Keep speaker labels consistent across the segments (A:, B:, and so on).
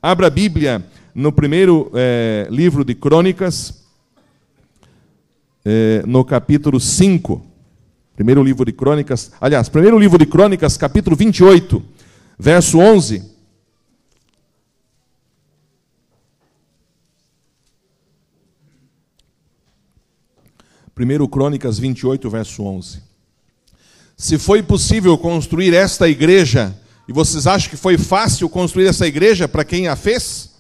A: Abra a Bíblia no primeiro livro de Crônicas, no capítulo 5. Primeiro livro de Crônicas, aliás, primeiro livro de Crônicas, capítulo 28, verso 11. Primeiro Crônicas 28, verso 11. Se foi possível construir esta igreja, e vocês acham que foi fácil construir essa igreja para quem a fez?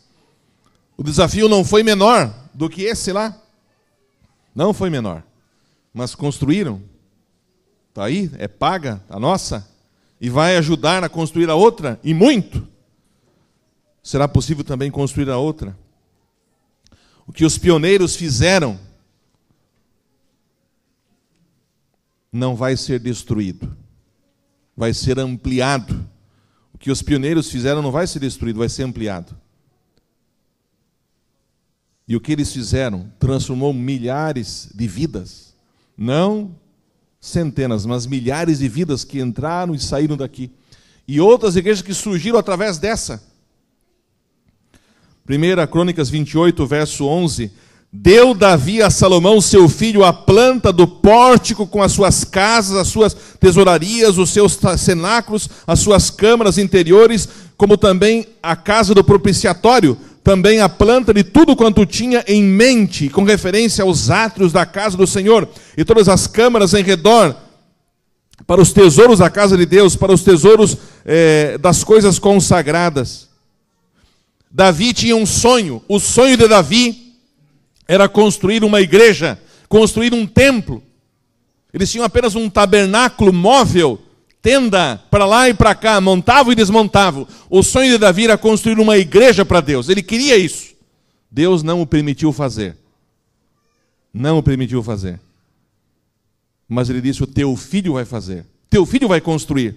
A: O desafio não foi menor do que esse lá. Não foi menor. Mas construíram. Está aí, é paga a nossa. E vai ajudar a construir a outra, e muito. Será possível também construir a outra. O que os pioneiros fizeram não vai ser destruído. Vai ser ampliado. O que os pioneiros fizeram não vai ser destruído, vai ser ampliado. E o que eles fizeram transformou milhares de vidas. Não centenas, mas milhares de vidas que entraram e saíram daqui. E outras igrejas que surgiram através dessa. 1 Crônicas 28, verso 11. Deu Davi a Salomão, seu filho, a planta do pórtico com as suas casas, as suas tesourarias, os seus cenáculos, as suas câmaras interiores, como também a casa do propiciatório, também a planta de tudo quanto tinha em mente, com referência aos átrios da casa do Senhor, e todas as câmaras em redor, para os tesouros da casa de Deus, para os tesouros das coisas consagradas. Davi tinha um sonho. O sonho de Davi era construir uma igreja, construir um templo. Eles tinham apenas um tabernáculo móvel, tenda para lá e para cá, montavam e desmontavam. O sonho de Davi era construir uma igreja para Deus. Ele queria isso. Deus não o permitiu fazer. Não o permitiu fazer. Mas ele disse: o teu filho vai fazer. Teu filho vai construir.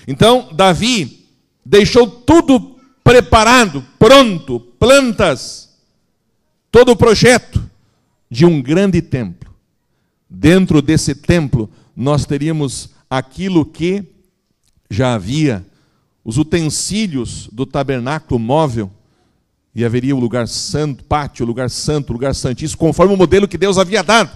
A: Então, Davi deixou tudo preparado, pronto, plantas, todo o projeto de um grande templo. Dentro desse templo, nós teríamos aquilo que já havia, os utensílios do tabernáculo móvel, e haveria o lugar santo, pátio, lugar santo, lugar santíssimo, conforme o modelo que Deus havia dado.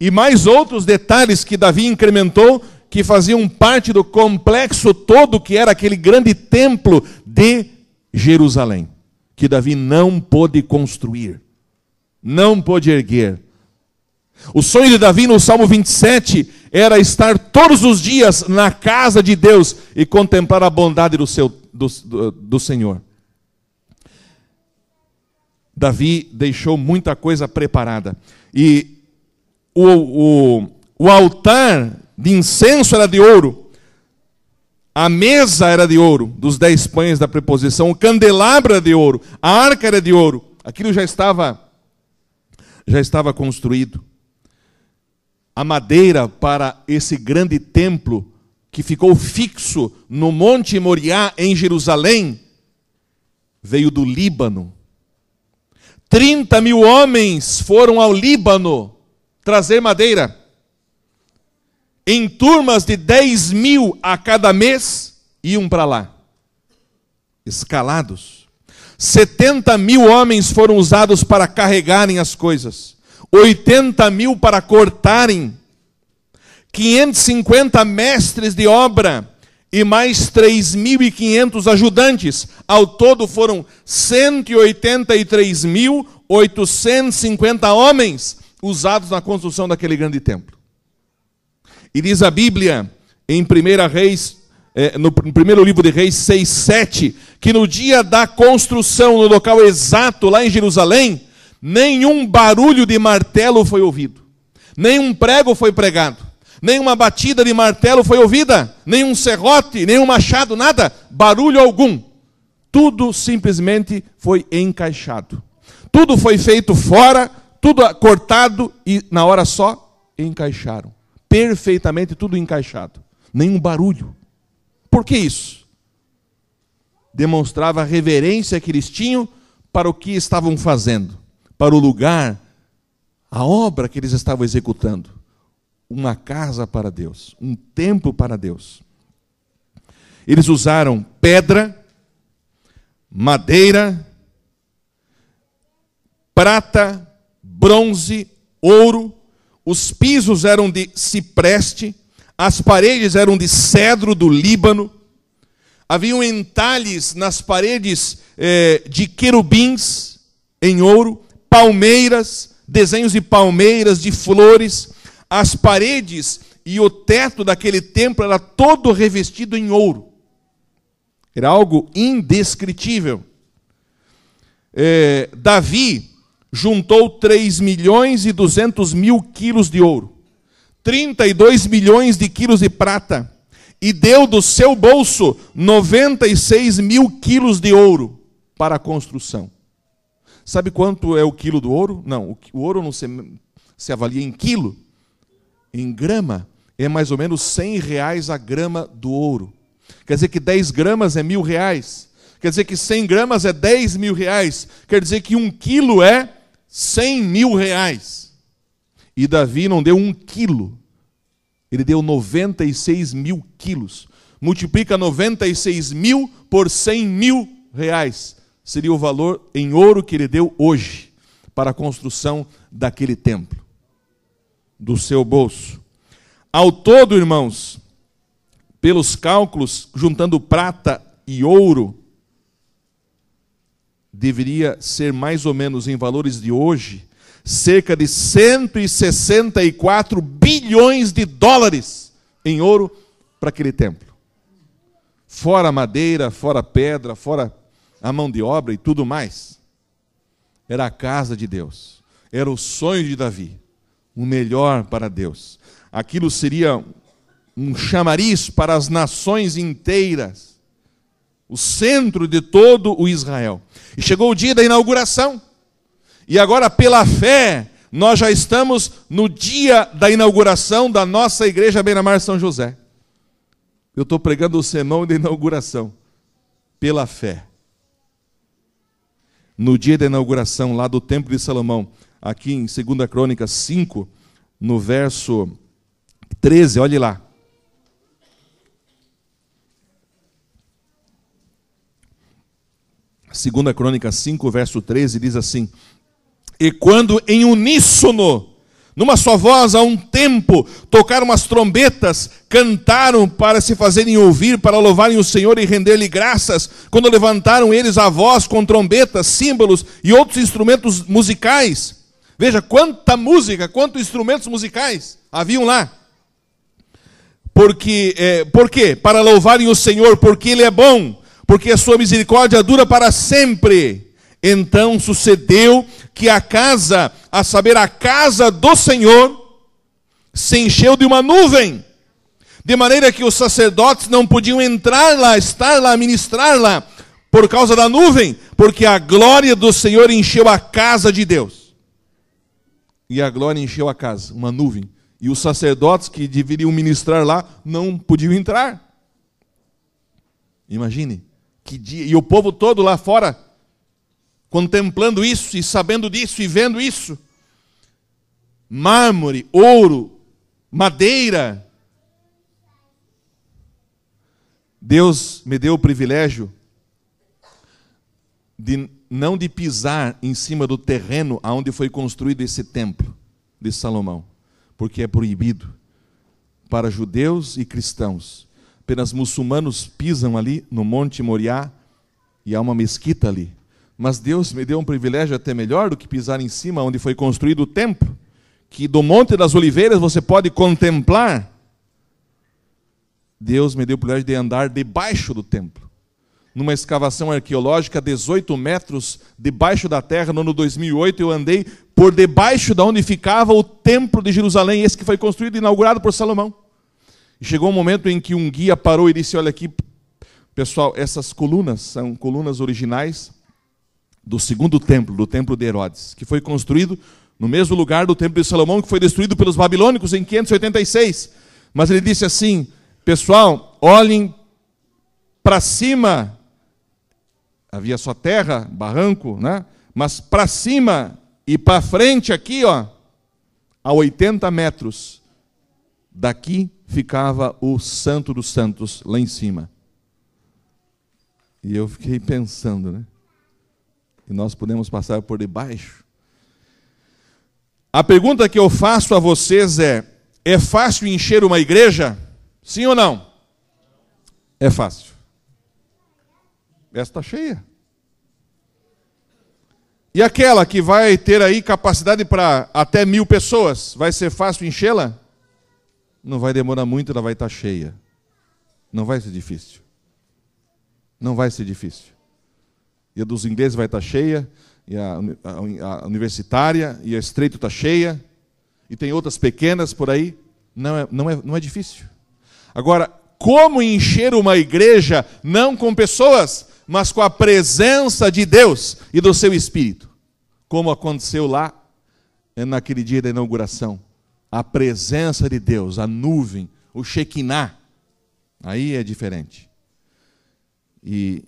A: E mais outros detalhes que Davi incrementou, que faziam parte do complexo todo, que era aquele grande templo de Jerusalém, que Davi não pôde construir, não pôde erguer. O sonho de Davi no Salmo 27 era estar todos os dias na casa de Deus e contemplar a bondade do Senhor. Davi deixou muita coisa preparada. E o altar de incenso era de ouro. A mesa era de ouro, dos 10 pães da preposição. O candelabro era de ouro. A arca era de ouro. Aquilo já estava construído. A madeira para esse grande templo, que ficou fixo no Monte Moriá, em Jerusalém, veio do Líbano. 30.000 homens foram ao Líbano trazer madeira. Em turmas de 10.000 a cada mês, iam para lá, escalados. 70.000 homens foram usados para carregarem as coisas. 80.000 para cortarem, 550 mestres de obra e mais 3.500 ajudantes. Ao todo foram 183.850 homens usados na construção daquele grande templo. E diz a Bíblia, em no primeiro livro de Reis 6:7, que no dia da construção, no local exato, lá em Jerusalém, nenhum barulho de martelo foi ouvido, nenhum prego foi pregado, nenhuma batida de martelo foi ouvida, nenhum serrote, nenhum machado, nada, barulho algum. Tudo simplesmente foi encaixado. Tudo foi feito fora, tudo cortado e na hora só encaixaram. Perfeitamente tudo encaixado. Nenhum barulho. Por que isso? Demonstrava a reverência que eles tinham para o que estavam fazendo, para o lugar, a obra que eles estavam executando. Uma casa para Deus, um templo para Deus. Eles usaram pedra, madeira, prata, bronze, ouro. Os pisos eram de cipreste, as paredes eram de cedro do Líbano. Haviam entalhes nas paredes de querubins em ouro, palmeiras, desenhos de palmeiras, de flores. As paredes e o teto daquele templo era todo revestido em ouro. Era algo indescritível. Davi juntou 3.200.000 quilos de ouro, 32 milhões de quilos de prata, e deu do seu bolso 96.000 quilos de ouro para a construção. Sabe quanto é o quilo do ouro? Não, o ouro não se avalia em quilo. Em grama, é mais ou menos R$100 a grama do ouro. Quer dizer que 10 gramas é R$1.000. Quer dizer que 100 gramas é R$10.000. Quer dizer que 1 quilo é R$100.000. E Davi não deu 1 quilo. Ele deu 96.000 quilos. Multiplica 96.000 por R$100.000. Seria o valor em ouro que ele deu hoje para a construção daquele templo, do seu bolso. Ao todo, irmãos, pelos cálculos, juntando prata e ouro, deveria ser mais ou menos, em valores de hoje, cerca de 164 bilhões de dólares em ouro para aquele templo. Fora madeira, fora pedra, fora a mão de obra e tudo mais. Era a casa de Deus. Era o sonho de Davi. O melhor para Deus. Aquilo seria um chamariz para as nações inteiras. O centro de todo o Israel. E chegou o dia da inauguração. E agora, pela fé, nós já estamos no dia da inauguração da nossa igreja Beira-Mar São José. Eu estou pregando o sermão de inauguração. Pela fé. No dia da inauguração lá do Templo de Salomão, aqui em 2 Crônicas 5, no verso 13, olhe lá. Segunda Crônica 5, verso 13, diz assim: e quando em uníssono, numa só voz, a um tempo, tocaram as trombetas, cantaram para se fazerem ouvir, para louvarem o Senhor e render-lhe graças, quando levantaram eles a voz com trombetas, símbolos e outros instrumentos musicais. Veja quanta música, quantos instrumentos musicais haviam lá. Por quê? Para louvarem o Senhor, porque Ele é bom, porque a sua misericórdia dura para sempre. Então sucedeu que a casa, a saber, a casa do Senhor, se encheu de uma nuvem, de maneira que os sacerdotes não podiam entrar lá, estar lá, ministrar lá, por causa da nuvem, porque a glória do Senhor encheu a casa de Deus. E a glória encheu a casa, uma nuvem. E os sacerdotes que deveriam ministrar lá não podiam entrar. Imagine, que dia. E o povo todo lá fora, contemplando isso e sabendo disso e vendo isso. Mármore, ouro, madeira. Deus me deu o privilégio de não de pisar em cima do terreno onde foi construído esse templo de Salomão, porque é proibido para judeus e cristãos. Apenas muçulmanos pisam ali no Monte Moriá e há uma mesquita ali. Mas Deus me deu um privilégio até melhor do que pisar em cima onde foi construído o templo, que do Monte das Oliveiras você pode contemplar. Deus me deu o privilégio de andar debaixo do templo, numa escavação arqueológica, 18 metros debaixo da terra. No ano 2008 eu andei por debaixo de onde ficava o templo de Jerusalém, esse que foi construído e inaugurado por Salomão. E chegou um momento em que um guia parou e disse: olha aqui, pessoal, essas colunas são colunas originais do segundo templo, do templo de Herodes, que foi construído no mesmo lugar do templo de Salomão, que foi destruído pelos babilônicos em 586. Mas ele disse assim: pessoal, olhem para cima. Havia só terra, barranco, né? Mas para cima e para frente aqui, ó, a 80 metros daqui ficava o Santo dos Santos lá em cima. E eu fiquei pensando, né? E nós podemos passar por debaixo. A pergunta que eu faço a vocês é fácil encher uma igreja? Sim ou não? É fácil. Essa está cheia. E aquela que vai ter aí capacidade para até 1000 pessoas, vai ser fácil enchê-la? Não vai demorar muito, ela vai estar cheia. Não vai ser difícil. Não vai ser difícil. E a dos ingleses vai estar cheia, e a universitária, e a estreito está cheia, e tem outras pequenas por aí. Não é difícil. Agora, como encher uma igreja não com pessoas, mas com a presença de Deus e do seu Espírito? Como aconteceu lá naquele dia da inauguração. A presença de Deus, a nuvem, o Shekinah. Aí é diferente. E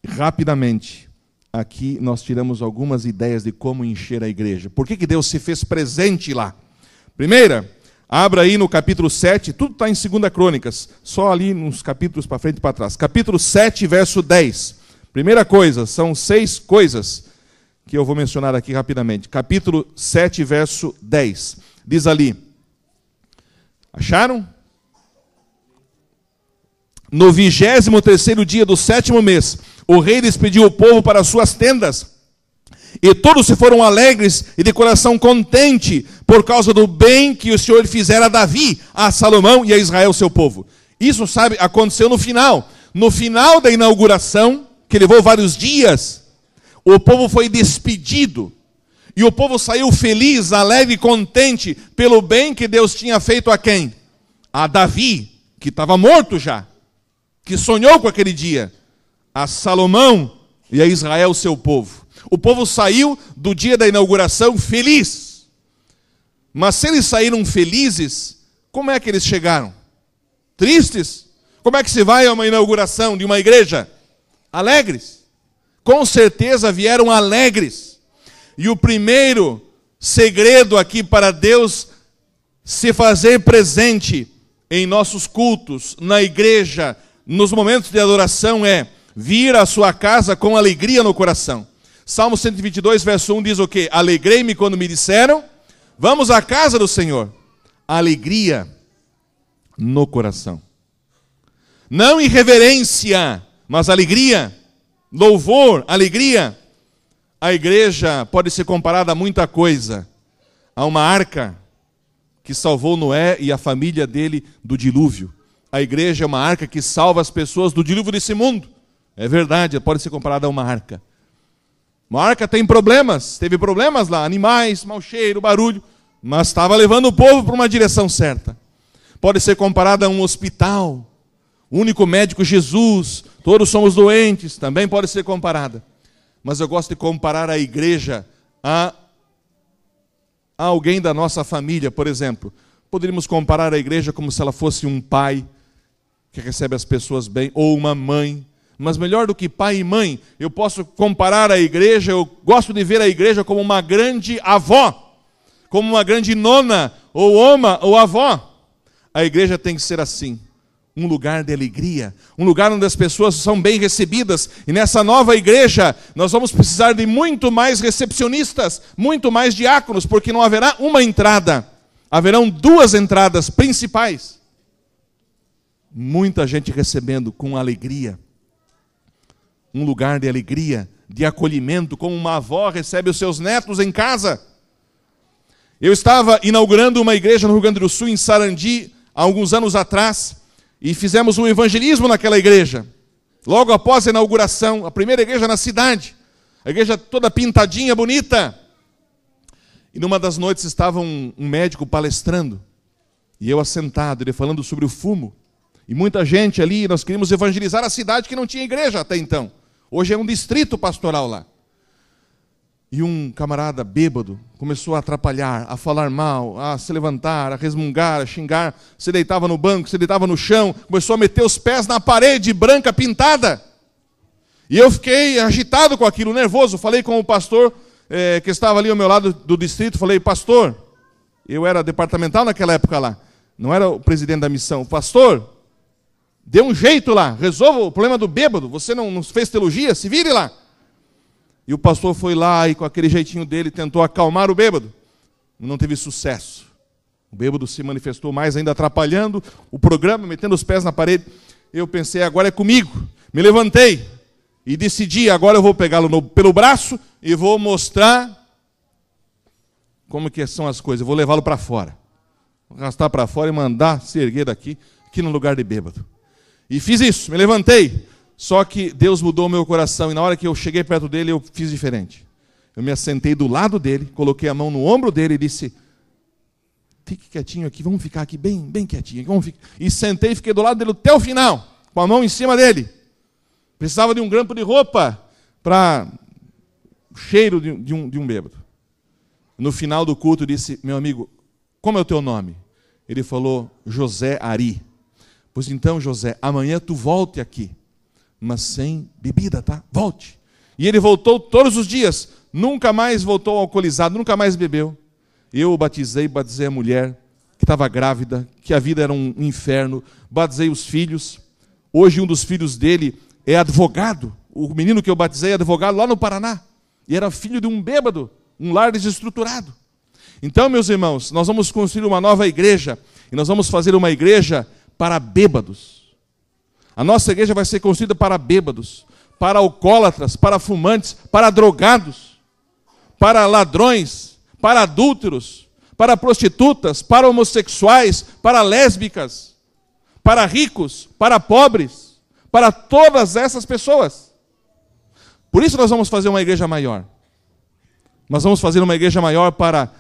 A: rapidamente, aqui nós tiramos algumas ideias de como encher a igreja. Por que Deus se fez presente lá? Primeira, abra aí no capítulo 7, tudo está em 2 Crônicas, só ali nos capítulos para frente e para trás. Capítulo 7, verso 10. Primeira coisa, são 6 coisas que eu vou mencionar aqui rapidamente. Capítulo 7, verso 10. Diz ali, acharam? No 23º dia do 7º mês, o rei despediu o povo para as suas tendas, e todos se foram alegres e de coração contente, por causa do bem que o Senhor fizera a Davi, a Salomão e a Israel, seu povo. Isso, sabe, aconteceu no final. No final da inauguração, que levou vários dias, o povo foi despedido. E o povo saiu feliz, alegre e contente pelo bem que Deus tinha feito a quem? A Davi, que estava morto já, que sonhou com aquele dia. A Salomão e a Israel, seu povo. O povo saiu do dia da inauguração feliz. Mas se eles saíram felizes, como é que eles chegaram? Tristes? Como é que se vai a uma inauguração de uma igreja? Alegres. Com certeza vieram alegres. E o primeiro segredo aqui para Deus se fazer presente em nossos cultos, na igreja, nos momentos de adoração é vir à sua casa com alegria no coração. Salmo 122, verso 1 diz o quê? Alegrei-me quando me disseram, vamos à casa do Senhor. Alegria no coração. Não irreverência, mas alegria. Louvor, alegria. A igreja pode ser comparada a muita coisa. A uma arca que salvou Noé e a família dele do dilúvio. A igreja é uma arca que salva as pessoas do dilúvio desse mundo. É verdade, pode ser comparada a uma arca. Uma arca tem problemas, teve problemas lá, animais, mau cheiro, barulho, mas estava levando o povo para uma direção certa. Pode ser comparada a um hospital, o único médico Jesus, todos somos doentes, também pode ser comparada. Mas eu gosto de comparar a igreja a alguém da nossa família, por exemplo. Poderíamos comparar a igreja como se ela fosse um pai que recebe as pessoas bem, ou uma mãe. Mas melhor do que pai e mãe, eu posso comparar a igreja, eu gosto de ver a igreja como uma grande avó, como uma grande nona, ou oma, ou avó. A igreja tem que ser assim, um lugar de alegria, um lugar onde as pessoas são bem recebidas. E nessa nova igreja, nós vamos precisar de muito mais recepcionistas, muito mais diáconos, porque não haverá uma entrada, haverão 2 entradas principais. Muita gente recebendo com alegria. Um lugar de alegria, de acolhimento, como uma avó recebe os seus netos em casa. Eu estava inaugurando uma igreja no Rio Grande do Sul, em Sarandi, há alguns anos atrás, e fizemos um evangelismo naquela igreja. Logo após a inauguração, a primeira igreja na cidade, a igreja toda pintadinha, bonita. E numa das noites estava um médico palestrando, e eu assentado, ele falando sobre o fumo. E muita gente ali, nós queríamos evangelizar a cidade que não tinha igreja até então. Hoje é um distrito pastoral lá. E um camarada bêbado começou a atrapalhar, a falar mal, a se levantar, a resmungar, a xingar. Se deitava no banco, se deitava no chão, começou a meter os pés na parede branca pintada. E eu fiquei agitado com aquilo, nervoso. Falei com o pastor que estava ali ao meu lado do distrito. Falei, pastor, eu era departamental naquela época lá. Não era o presidente da missão. Pastor, Dê um jeito lá, resolva o problema do bêbado. Você não fez teologia? Se vire lá. E o pastor foi lá e com aquele jeitinho dele tentou acalmar o bêbado. Não teve sucesso. O bêbado se manifestou mais ainda, atrapalhando o programa, metendo os pés na parede. Eu pensei, agora é comigo. Me levantei e decidi, agora eu vou pegá-lo pelo braço e vou mostrar como que são as coisas. Eu vou levá-lo para fora. Vou arrastar para fora e mandar se erguer daqui, aqui no lugar de bêbado. E fiz isso, me levantei. Só que Deus mudou o meu coração. E na hora que eu cheguei perto dele, eu fiz diferente. Eu me assentei do lado dele, coloquei a mão no ombro dele e disse, fique quietinho aqui, vamos ficar aqui bem quietinho. Vamos ficar. E sentei e fiquei do lado dele até o final, com a mão em cima dele. Precisava de um grampo de roupa para o cheiro de um bêbado. No final do culto, eu disse, meu amigo, como é o teu nome? Ele falou, José Ari. Pois então, José, amanhã tu volte aqui, mas sem bebida, tá? Volte. E ele voltou todos os dias, nunca mais voltou alcoolizado, nunca mais bebeu. Eu o batizei a mulher que estava grávida, que a vida era um inferno, batizei os filhos. Hoje um dos filhos dele é advogado, o menino que eu batizei é advogado lá no Paraná, e era filho de um bêbado, um lar desestruturado. Então, meus irmãos, nós vamos construir uma nova igreja, e nós vamos fazer uma igreja para bêbados. A nossa igreja vai ser construída para bêbados, para alcoólatras, para fumantes, para drogados, para ladrões, para adúlteros, para prostitutas, para homossexuais, para lésbicas, para ricos, para pobres, para todas essas pessoas. Por isso nós vamos fazer uma igreja maior. Nós vamos fazer uma igreja maior para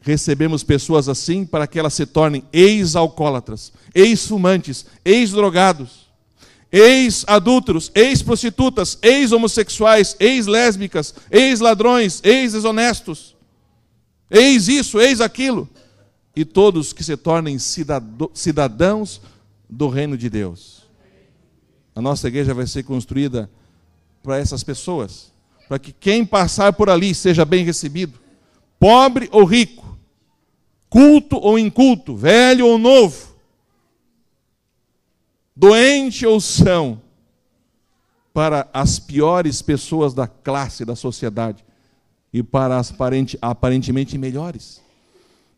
A: recebemos pessoas assim, para que elas se tornem ex-alcoólatras, ex-fumantes, ex-drogados, ex-adúlteros, ex-prostitutas, ex-homossexuais, ex-lésbicas, ex-ladrões, ex-desonestos, ex-isso, ex-aquilo, e todos que se tornem cidadãos do reino de Deus. A nossa igreja vai ser construída para essas pessoas, para que quem passar por ali seja bem recebido, pobre ou rico, culto ou inculto, velho ou novo, doente ou são, para as piores pessoas da classe da sociedade e para as aparentemente melhores.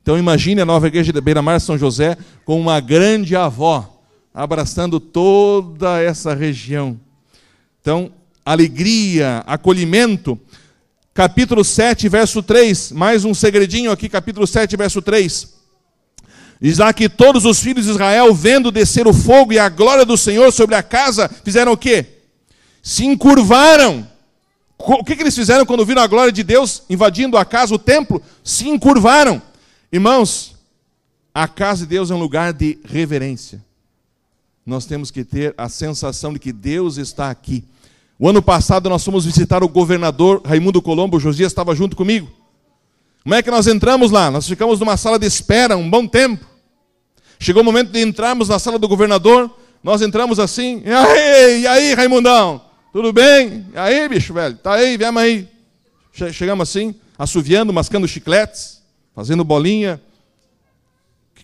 A: Então imagine a nova igreja de Beira-Mar São José com uma grande avó abraçando toda essa região. Então, alegria, acolhimento. Capítulo 7, verso 3, mais um segredinho aqui, capítulo 7, verso 3. Diz lá que todos os filhos de Israel, vendo descer o fogo e a glória do Senhor sobre a casa, fizeram o quê? Se encurvaram. O que eles fizeram quando viram a glória de Deus invadindo a casa, o templo? Se encurvaram. Irmãos, a casa de Deus é um lugar de reverência. Nós temos que ter a sensação de que Deus está aqui. O ano passado nós fomos visitar o governador Raimundo Colombo, o Josias estava junto comigo. Como é que nós entramos lá? Nós ficamos numa sala de espera um bom tempo. Chegou o momento de entrarmos na sala do governador, nós entramos assim, e aí, Raimundão? Tudo bem? E aí, bicho velho? Tá aí, viemos aí. Chegamos assim, assoviando, mascando chicletes, fazendo bolinha.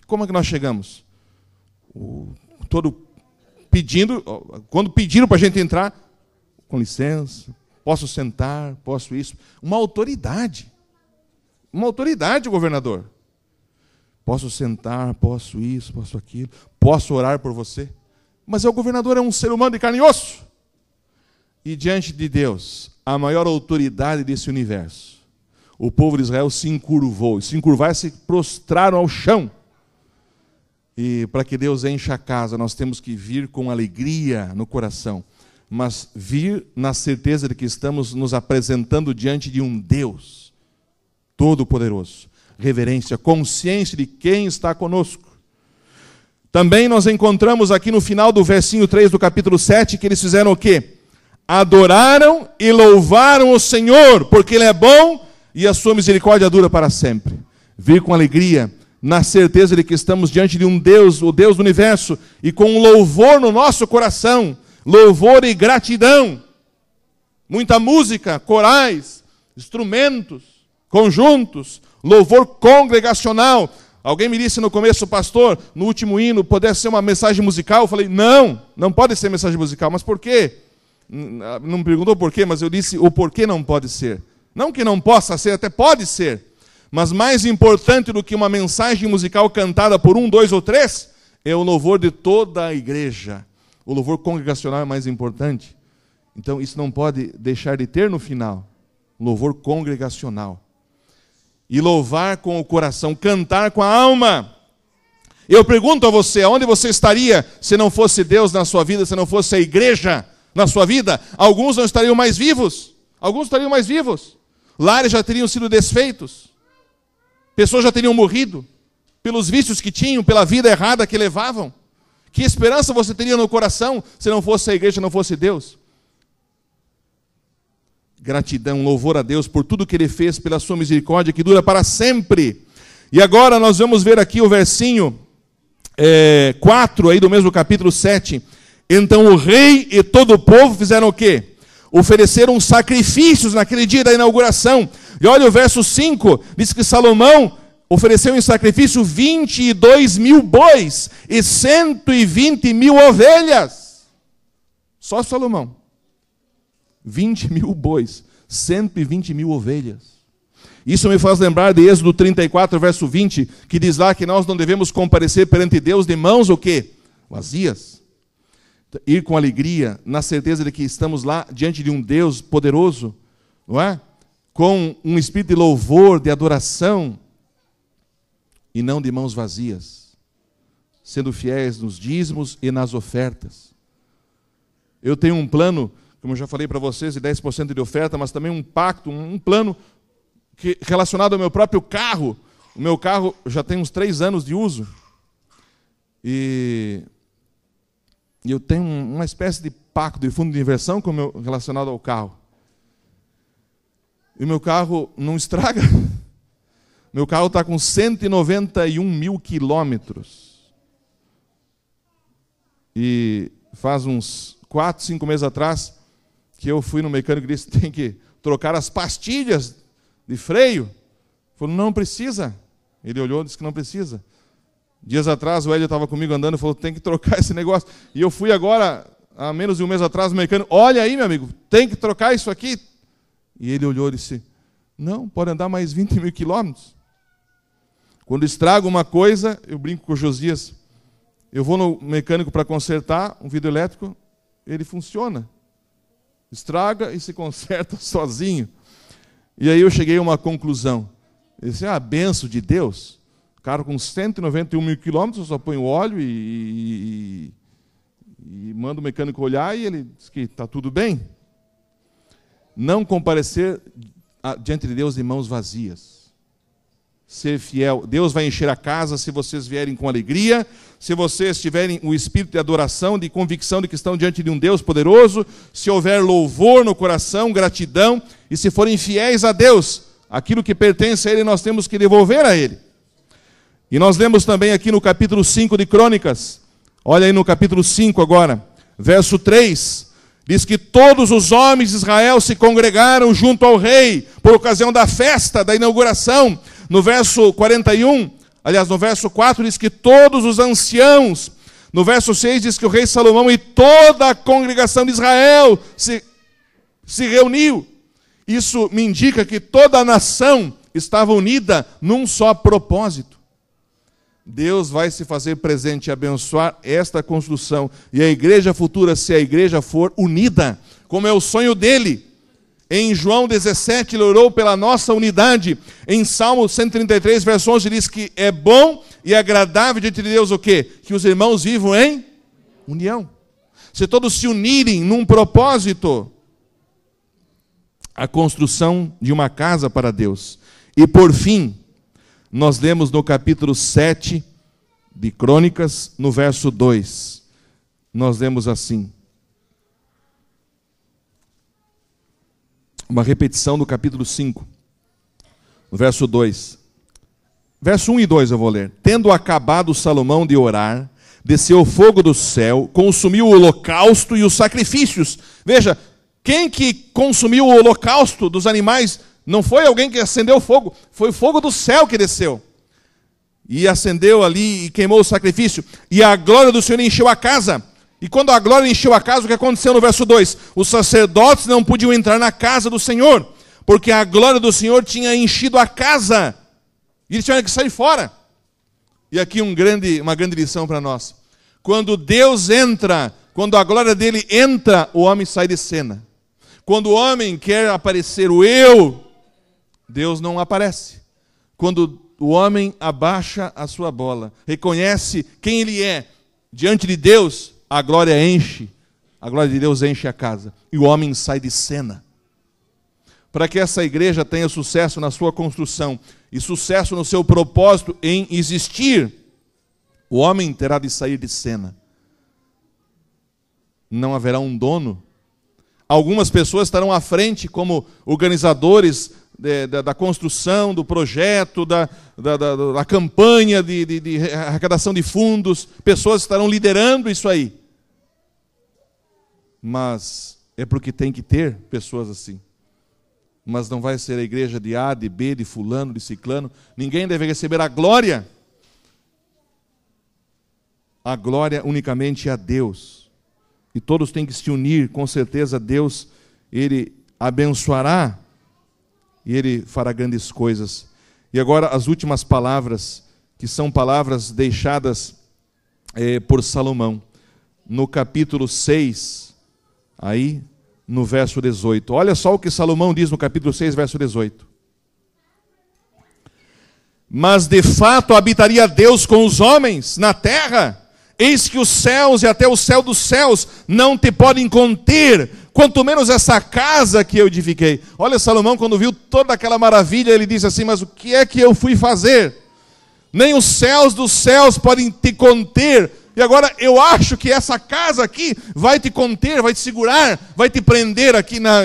A: Como é que nós chegamos? Todo pedindo, quando pediram para a gente entrar, com licença, posso sentar, posso isso. Uma autoridade, governador. Posso sentar, posso isso, posso aquilo, posso orar por você. Mas o governador é um ser humano de carne e osso. E diante de Deus, a maior autoridade desse universo, o povo de Israel se encurvou. E se encurvar, se prostraram ao chão. E para que Deus encha a casa, nós temos que vir com alegria no coração, mas vir na certeza de que estamos nos apresentando diante de um Deus todo-poderoso. Reverência, consciência de quem está conosco. Também nós encontramos aqui no final do versinho 3 do capítulo 7, que eles fizeram o quê? Adoraram e louvaram o Senhor, porque Ele é bom e a sua misericórdia dura para sempre. Vir com alegria, na certeza de que estamos diante de um Deus, o Deus do universo, e com um louvor no nosso coração, louvor e gratidão, muita música, corais, instrumentos, conjuntos, louvor congregacional, Alguém me disse no começo, pastor, no último hino, pudesse ser uma mensagem musical? Eu falei, não pode ser mensagem musical. Mas por quê? Não me perguntou por quê, mas eu disse o porquê não pode ser. Não que não possa ser, até pode ser. Mas mais importante do que uma mensagem musical cantada por 1, 2 ou 3, é o louvor de toda a igreja. O louvor congregacional é mais importante. Então isso não pode deixar de ter no final. Louvor congregacional. E louvar com o coração, cantar com a alma. Eu pergunto a você, aonde você estaria se não fosse Deus na sua vida, se não fosse a igreja na sua vida? Alguns não estariam mais vivos. Alguns estariam mais vivos. Lares já teriam sido desfeitos. Pessoas já teriam morrido pelos vícios que tinham, pela vida errada que levavam. Que esperança você teria no coração se não fosse a igreja, não fosse Deus? Gratidão, louvor a Deus por tudo que Ele fez, pela sua misericórdia que dura para sempre. E agora nós vamos ver aqui o versinho 4 aí do mesmo capítulo 7. Então o rei e todo o povo fizeram o quê? Ofereceram sacrifícios naquele dia da inauguração. E olha o verso 5, diz que Salomão ofereceu em sacrifício 22 mil bois e 120 mil ovelhas. Só Salomão. 20 mil bois, 120 mil ovelhas. Isso me faz lembrar de Êxodo 34, verso 20, que diz lá que nós não devemos comparecer perante Deus de mãos o quê? Vazias. Ir com alegria, na certeza de que estamos lá diante de um Deus poderoso, não é? Com um espírito de louvor, de adoração, e não de mãos vazias, sendo fiéis nos dízimos e nas ofertas. Eu tenho um plano, como eu já falei para vocês, de 10% de oferta, mas também um pacto, um plano relacionado ao meu próprio carro. O meu carro já tem uns 3 anos de uso. E eu tenho uma espécie de pacto de fundo de inversão relacionado ao carro. E o meu carro não estraga. Meu carro está com 191 mil quilômetros. E faz uns 4, 5 meses atrás, que eu fui no mecânico e disse que tem que trocar as pastilhas de freio. Falou, não precisa. Ele olhou e disse que não precisa. Dias atrás, o Hélio estava comigo andando e falou, tem que trocar esse negócio. E eu fui agora, há menos de um mês atrás, no mecânico, olha aí, meu amigo, tem que trocar isso aqui. E ele olhou e disse, não, pode andar mais 20 mil quilômetros. Quando estraga uma coisa, eu brinco com o Josias, eu vou no mecânico para consertar um vidro elétrico, ele funciona. Estraga e se conserta sozinho. E aí eu cheguei a uma conclusão. Eu disse, a benção de Deus. O carro com 191 mil quilômetros, eu só ponho óleo e mando o mecânico olhar e ele diz que está tudo bem. Não comparecer diante de Deus de mãos vazias. Ser fiel. Deus vai encher a casa se vocês vierem com alegria, se vocês tiverem o espírito de adoração, de convicção de que estão diante de um Deus poderoso, se houver louvor no coração, gratidão, e se forem fiéis a Deus, aquilo que pertence a Ele nós temos que devolver a Ele. E nós lemos também aqui no capítulo 5 de Crônicas, olha aí no capítulo 5 agora, verso 3, diz que todos os homens de Israel se congregaram junto ao rei, por ocasião da festa, da inauguração. No verso 41, aliás, no verso 4, diz que todos os anciãos. No verso 6, diz que o rei Salomão e toda a congregação de Israel se reuniu. Isso me indica que toda a nação estava unida num só propósito. Deus vai se fazer presente e abençoar esta construção. E a igreja futura, se a igreja for unida, como é o sonho dele. Em João 17, ele orou pela nossa unidade. Em Salmo 133, verso 11, diz que é bom e agradável diante de Deus o quê? Que os irmãos vivam em união. Se todos se unirem num propósito, a construção de uma casa para Deus. E por fim, nós lemos no capítulo 7 de Crônicas, no verso 2. Nós lemos assim. Uma repetição do capítulo 5, no verso 2. Verso 1 e 2 eu vou ler. Tendo acabado Salomão de orar, desceu o fogo do céu, consumiu o holocausto e os sacrifícios. Veja, quem que consumiu o holocausto dos animais não foi alguém que acendeu o fogo, foi o fogo do céu que desceu. e acendeu ali e queimou o sacrifício, e a glória do Senhor encheu a casa. E quando a glória encheu a casa, o que aconteceu no verso 2? Os sacerdotes não podiam entrar na casa do Senhor, porque a glória do Senhor tinha enchido a casa, e eles tiveram que sair fora. E aqui uma grande lição para nós. Quando Deus entra, quando a glória dele entra, o homem sai de cena. Quando o homem quer aparecer o eu, Deus não aparece. Quando o homem abaixa a sua bola, reconhece quem ele é diante de Deus, a glória de Deus enche a casa, e o homem sai de cena. Para que essa igreja tenha sucesso na sua construção e sucesso no seu propósito em existir, o homem terá de sair de cena. Não haverá um dono. Algumas pessoas estarão à frente como organizadores da construção, do projeto, da campanha de arrecadação de fundos. Pessoas estarão liderando isso aí. Mas é porque tem que ter pessoas assim. Mas não vai ser a igreja de A, de B, de fulano, de ciclano. Ninguém deve receber a glória. A glória unicamente é a Deus. E todos têm que se unir, com certeza Deus, Ele abençoará e Ele fará grandes coisas. E agora as últimas palavras, que são palavras deixadas por Salomão, no capítulo 6, aí no verso 18. Olha só o que Salomão diz no capítulo 6, verso 18. Mas de fato habitaria Deus com os homens na terra? Eis que os céus e até o céu dos céus não te podem conter, quanto menos essa casa que eu edifiquei. Olha, Salomão, quando viu toda aquela maravilha, ele disse assim: mas o que é que eu fui fazer? Nem os céus dos céus podem te conter. E agora eu acho que essa casa aqui vai te conter, vai te segurar, vai te prender aqui na...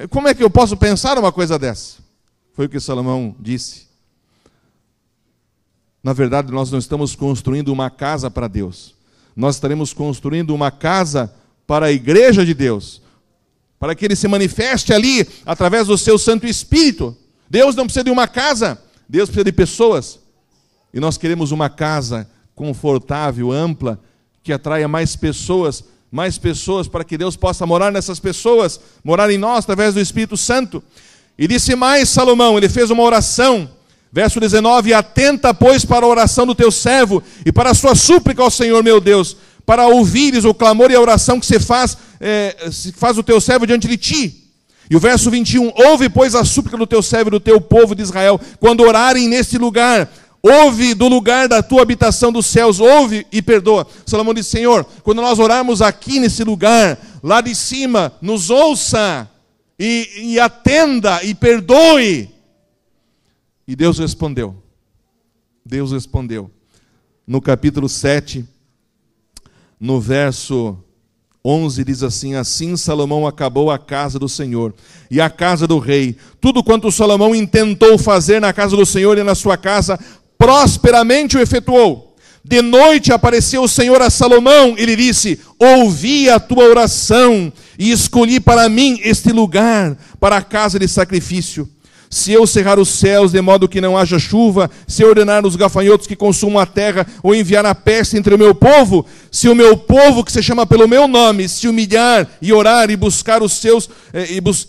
A: Como é que eu posso pensar uma coisa dessa? Foi o que Salomão disse. Na verdade, nós não estamos construindo uma casa para Deus. Nós estaremos construindo uma casa para a igreja de Deus, para que Ele se manifeste ali através do seu Santo Espírito. Deus não precisa de uma casa, Deus precisa de pessoas. E nós queremos uma casa confortável, ampla, que atraia mais pessoas para que Deus possa morar nessas pessoas, morar em nós através do Espírito Santo. E disse mais Salomão, ele fez uma oração. Verso 19, atenta, pois, para a oração do teu servo e para a sua súplica ao Senhor, meu Deus, para ouvires o clamor e a oração que se faz o teu servo diante de ti. E o verso 21, ouve, pois, a súplica do teu servo e do teu povo de Israel, quando orarem neste lugar, ouve do lugar da tua habitação dos céus, ouve e perdoa. Salomão disse, Senhor, quando nós orarmos aqui nesse lugar, lá de cima, nos ouça e atenda e perdoe. E Deus respondeu. Deus respondeu. No capítulo 7, no verso 11, diz assim: assim Salomão acabou a casa do Senhor e a casa do rei. Tudo quanto Salomão intentou fazer na casa do Senhor e na sua casa, prosperamente o efetuou. De noite apareceu o Senhor a Salomão e lhe disse: ouvi a tua oração e escolhi para mim este lugar para a casa de sacrifício. Se eu cerrar os céus de modo que não haja chuva, se eu ordenar os gafanhotos que consumam a terra, ou enviar a peste entre o meu povo, se o meu povo, que se chama pelo meu nome, se humilhar e orar e buscar os seus,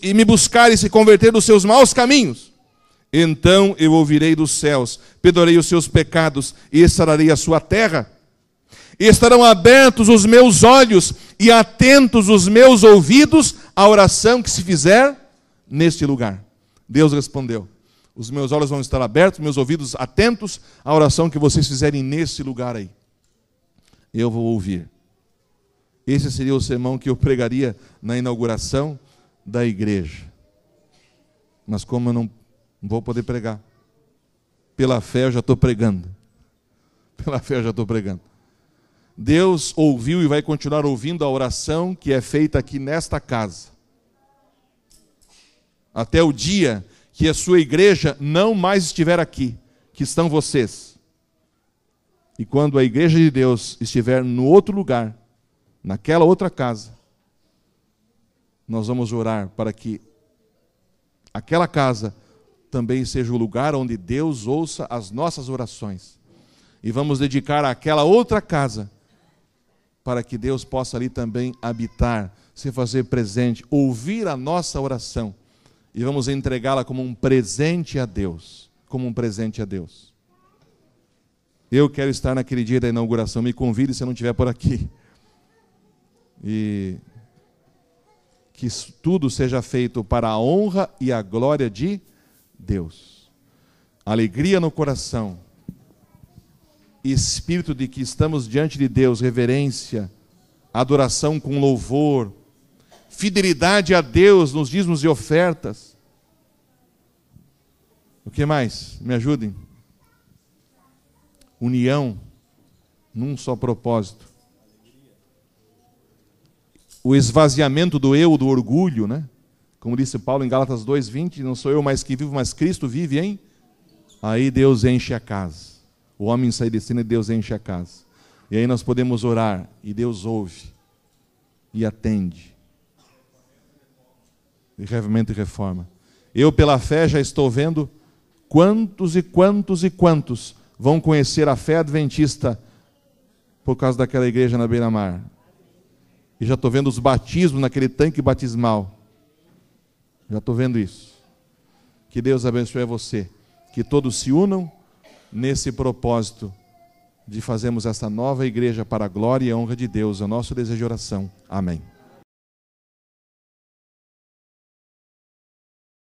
A: e me buscar e se converter dos seus maus caminhos, então eu ouvirei dos céus, perdoarei os seus pecados e sararei a sua terra. E estarão abertos os meus olhos e atentos os meus ouvidos à oração que se fizer neste lugar. Deus respondeu: os meus olhos vão estar abertos, meus ouvidos atentos à oração que vocês fizerem nesse lugar aí. Eu vou ouvir. Esse seria o sermão que eu pregaria na inauguração da igreja. Mas como eu não vou poder pregar, pela fé eu já estou pregando. Pela fé eu já estou pregando. Deus ouviu e vai continuar ouvindo a oração que é feita aqui nesta casa. Até o dia que a sua igreja não mais estiver aqui, que estão vocês. E quando a igreja de Deus estiver no outro lugar, naquela outra casa, nós vamos orar para que aquela casa também seja o lugar onde Deus ouça as nossas orações. e vamos dedicar àquela outra casa, para que Deus possa ali também habitar, se fazer presente, ouvir a nossa oração, e vamos entregá-la como um presente a Deus, como um presente a Deus. Eu quero estar naquele dia da inauguração, me convide se eu não estiver por aqui. E que tudo seja feito para a honra e a glória de Deus. Alegria no coração, espírito de que estamos diante de Deus, reverência, adoração com louvor, fidelidade a Deus nos dízimos e ofertas. O que mais? Me ajudem. União num só propósito. O esvaziamento do eu, do orgulho, né? Como disse Paulo em Gálatas 2:20, não sou eu mais que vivo, mas Cristo vive em... Aí Deus enche a casa. O homem sai de cena e Deus enche a casa. E aí nós podemos orar e Deus ouve e atende. E realmente reforma. Eu, pela fé, já estou vendo quantos e quantos e quantos vão conhecer a fé adventista por causa daquela igreja na beira-mar. E já estou vendo os batismos naquele tanque batismal. Já estou vendo isso. Que Deus abençoe você. Que todos se unam nesse propósito de fazermos essa nova igreja para a glória e a honra de Deus. É o nosso desejo de oração. Amém.